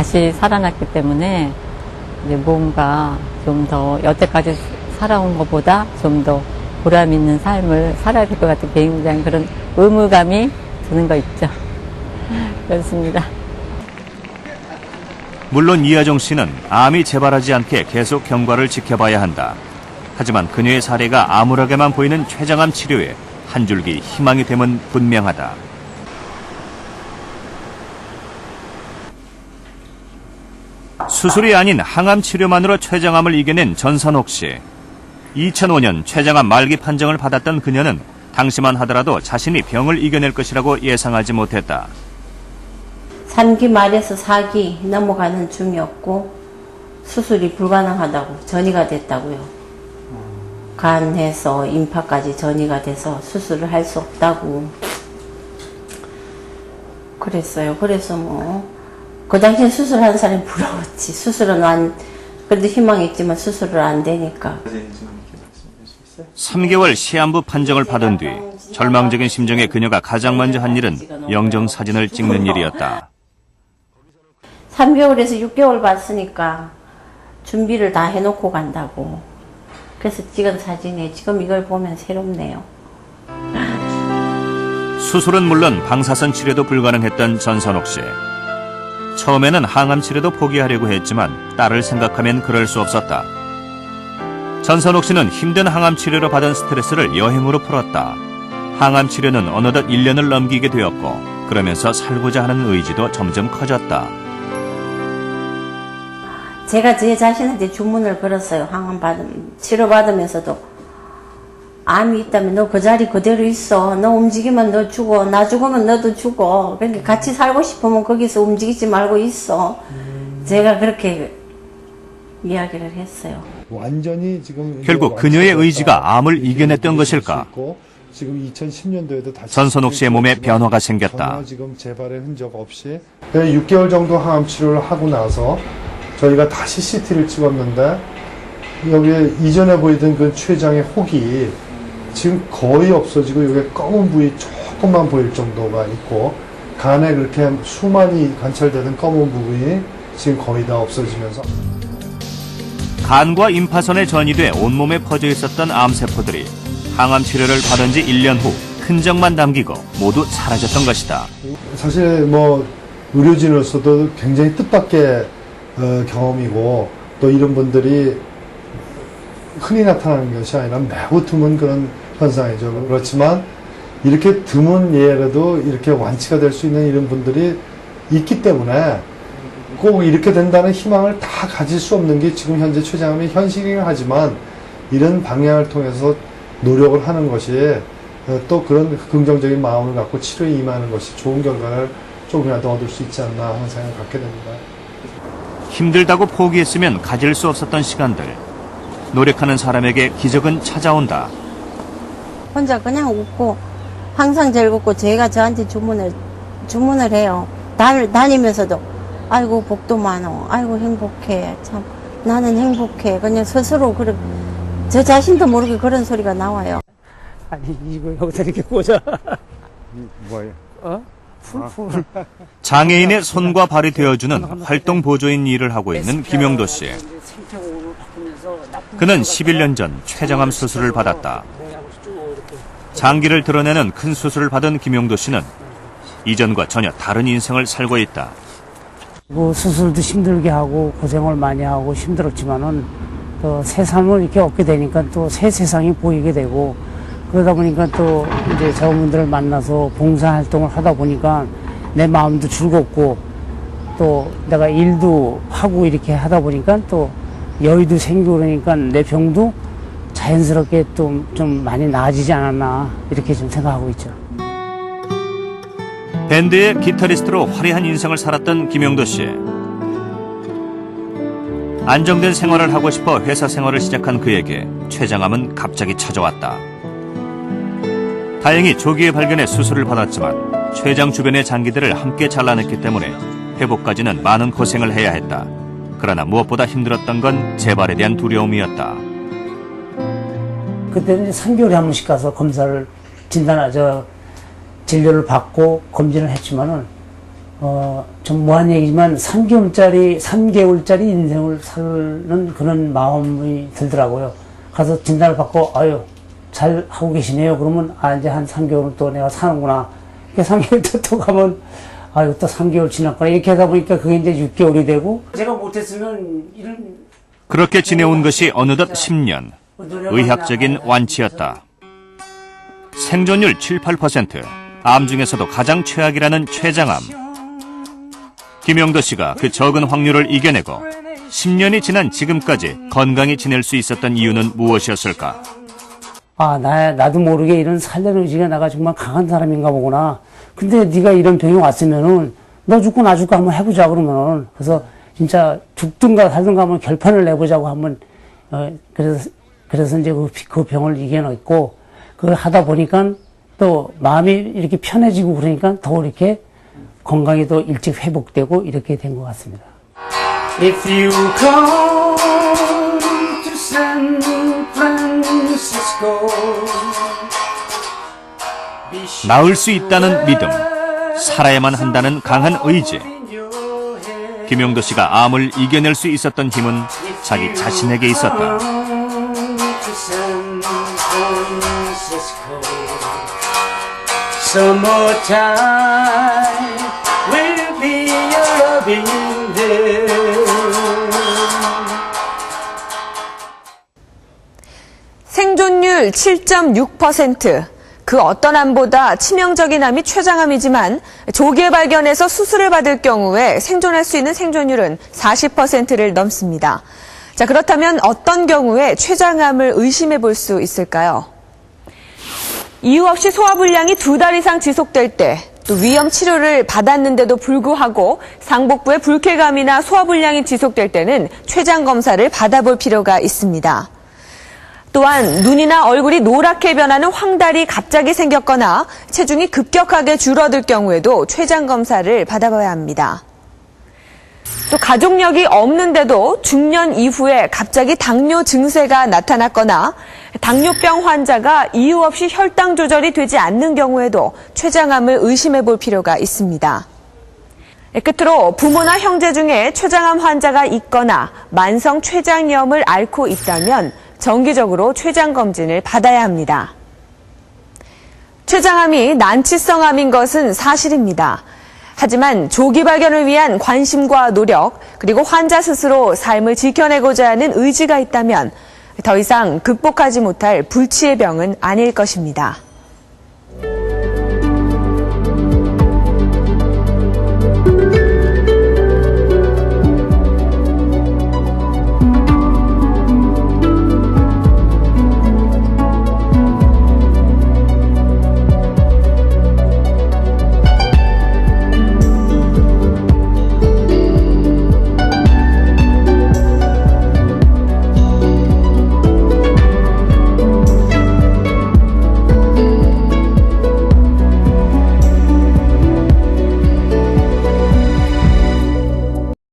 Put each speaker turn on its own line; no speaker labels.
다시 살아났기 때문에 이제 뭔가 좀 더 여태까지 살아온 것보다 좀 더 보람 있는 삶을 살아야 될 것 같은 굉장히 그런 의무감이 드는 거 있죠. 그렇습니다.
물론 이하정 씨는 암이 재발하지 않게 계속 경과를 지켜봐야 한다. 하지만 그녀의 사례가 암울하게만 보이는 췌장암 치료에 한 줄기 희망이 됨은 분명하다. 수술이 아닌 항암 치료만으로 췌장암을 이겨낸 전선옥 씨. 2005년 췌장암 말기 판정을 받았던 그녀는 당시만 하더라도 자신이 병을 이겨낼 것이라고 예상하지 못했다.
3기 말에서 4기 넘어가는 중이었고 수술이 불가능하다고 전이가 됐다고요. 간에서 임파까지 전이가 돼서 수술을 할 수 없다고 그랬어요. 그래서 뭐 그 당시에 수술하는 사람이 부러웠지. 수술은 그래도 희망이 있지만 수술을 안 되니까.
3개월 시한부 판정을 받은 뒤 절망적인 심정의 그녀가 가장 먼저 한 일은 영정사진을 찍는 일이었다.
3개월에서 6개월 봤으니까 준비를 다 해놓고 간다고. 그래서 찍은 사진이 지금 이걸 보면 새롭네요.
수술은 물론 방사선 치료도 불가능했던 전선옥 씨. 처음에는 항암 치료도 포기하려고 했지만 딸을 생각하면 그럴 수 없었다. 전선옥 씨는 힘든 항암 치료로 받은 스트레스를 여행으로 풀었다. 항암 치료는 어느덧 1년을 넘기게 되었고 그러면서 살고자 하는 의지도 점점 커졌다.
제가 제 자신한테 주문을 걸었어요. 항암 치료받으면서도 암이 있다면 너 그 자리 그대로 있어. 너 움직이면 너 죽어. 나 죽으면 너도 죽어. 그러니까 같이 살고 싶으면 거기서 움직이지 말고 있어. 제가 그렇게 이야기를 했어요.
완전히 지금
결국 그녀의 의지가 암을 이겨냈던 것일까?
지금 2010년도에도 다시
전선옥 씨의 몸에 변화가 생겼다.
전혀 지금 재발의 흔적 없이 6개월 정도 항암 치료를 하고 나서 저희가 다시 CT를 찍었는데 여기에 이전에 보이던 그 췌장의 혹이 지금 거의 없어지고 여기에 검은 부위 조금만 보일 정도가 있고 간에 그렇게 수많이 관찰되는 검은 부분이 지금 거의 다 없어지면서
간과 임파선에 전이돼 온몸에 퍼져 있었던 암세포들이 항암 치료를 받은 지 1년 후 흔적만 남기고 모두 사라졌던 것이다.
사실 뭐 의료진으로서도 굉장히 뜻밖의 경험이고 또 이런 분들이 흔히 나타나는 것이 아니라 매우 드문 그런 현상이죠. 그렇지만 이렇게 드문 예라도 이렇게 완치가 될 수 있는 이런 분들이 있기 때문에 꼭 이렇게 된다는 희망을 다 가질 수 없는 게 지금 현재 췌장암의 현실이긴 하지만 이런 방향을 통해서 노력을 하는 것이 또 그런 긍정적인 마음을 갖고 치료에 임하는 것이 좋은 결과를 조금이라도 얻을 수 있지 않나 하는 생각을 갖게 됩니다.
힘들다고 포기했으면 가질 수 없었던 시간들. 노력하는 사람에게 기적은 찾아온다.
혼자 그냥 웃고 항상 즐겁고 제가 저한테 주문을 해요. 다니면서도 아이고 복도 많어. 아이고 행복해. 참 나는 행복해. 그냥 스스로 저 자신도 모르게 그런 소리가 나와요.
아니 이거 여기다 이렇게 꽂아.
뭐예요?
풀.
장애인의 손과 발이 되어주는 활동 보조인 일을 하고 있는 김용도 씨. 그는 11년 전 췌장암 수술을 받았다. 장기를 드러내는 큰 수술을 받은 김용도 씨는 이전과 전혀 다른 인생을 살고 있다.
수술도 힘들게 하고 고생을 많이 하고 힘들었지만은 또 새 삶을 이렇게 얻게 되니까 또 새 세상이 보이게 되고 그러다 보니까 또 이제 저분들을 만나서 봉사활동을 하다 보니까 내 마음도 즐겁고 또 내가 일도 하고 이렇게 하다 보니까 또 여유도 생기고 그러니까 내 병도 자연스럽게 또 좀 많이 나아지지 않았나 이렇게 좀 생각하고 있죠.
밴드의 기타리스트로 화려한 인생을 살았던 김용도 씨. 안정된 생활을 하고 싶어 회사 생활을 시작한 그에게 췌장암은 갑자기 찾아왔다. 다행히 조기에 발견해 수술을 받았지만 췌장 주변의 장기들을 함께 잘라냈기 때문에 회복까지는 많은 고생을 해야 했다. 그러나 무엇보다 힘들었던 건 재발에 대한 두려움이었다.
그때는 3개월에 한 번씩 가서 검사를 진료를 받고 검진을 했지만은 좀 무한 얘기지만 3개월짜리 인생을 사는 그런 마음이 들더라고요. 가서 진단을 받고, 아유, 잘 하고 계시네요. 그러면, 이제 한 3개월은 또 내가 사는구나. 이렇게 3개월 또 가면, 아유, 또 3개월 지났구나. 이렇게 하다 보니까 그게 이제 6개월이 되고, 제가 못했으면 이런.
그렇게 지내온 것이 어느덧 10년. 의학적인 완치였다. 생존율 7, 8%. 암 중에서도 가장 최악이라는 췌장암. 김영도 씨가 그 적은 확률을 이겨내고 10년이 지난 지금까지 건강히 지낼 수 있었던 이유는 무엇이었을까?
나도 모르게 이런 살려는 의지가 나가 정말 강한 사람인가 보구나. 근데 네가 이런 병이 왔으면은 너 죽고 나 죽고 한번 해보자 그러면은 그래서 진짜 죽든가 살든가 한번 결판을 내보자고 한번 그래서 이제 그 병을 이겨냈고 그걸 하다 보니까 또 마음이 이렇게 편해지고 그러니까 더 이렇게 건강이 더 일찍 회복되고 이렇게 된 것 같습니다. If you come to San Francisco,
나을 수 있다는 믿음, 살아야만 한다는 강한 의지. 김영도 씨가 암을 이겨낼 수 있었던 힘은 자기 자신에게 있었다.
Summertime will be your loving day.
생존율 7.6%. 그 어떤 암보다 치명적인 암이 췌장암이지만 조기에 발견해서 수술을 받을 경우에 생존할 수 있는 생존율은 40%를 넘습니다. 자, 그렇다면 어떤 경우에 췌장암을 의심해 볼 수 있을까요? 이유 없이 소화불량이 2달 이상 지속될 때, 또 위험 치료를 받았는데도 불구하고 상복부에 불쾌감이나 소화불량이 지속될 때는 췌장 검사를 받아볼 필요가 있습니다. 또한 눈이나 얼굴이 노랗게 변하는 황달이 갑자기 생겼거나 체중이 급격하게 줄어들 경우에도 췌장 검사를 받아봐야 합니다. 또 가족력이 없는데도 중년 이후에 갑자기 당뇨 증세가 나타났거나 당뇨병 환자가 이유 없이 혈당 조절이 되지 않는 경우에도 췌장암을 의심해 볼 필요가 있습니다. 끝으로 부모나 형제 중에 췌장암 환자가 있거나 만성 췌장염을 앓고 있다면 정기적으로 췌장 검진을 받아야 합니다. 췌장암이 난치성 암인 것은 사실입니다. 하지만 조기 발견을 위한 관심과 노력, 그리고 환자 스스로 삶을 지켜내고자 하는 의지가 있다면 더 이상 극복하지 못할 불치의 병은 아닐 것입니다.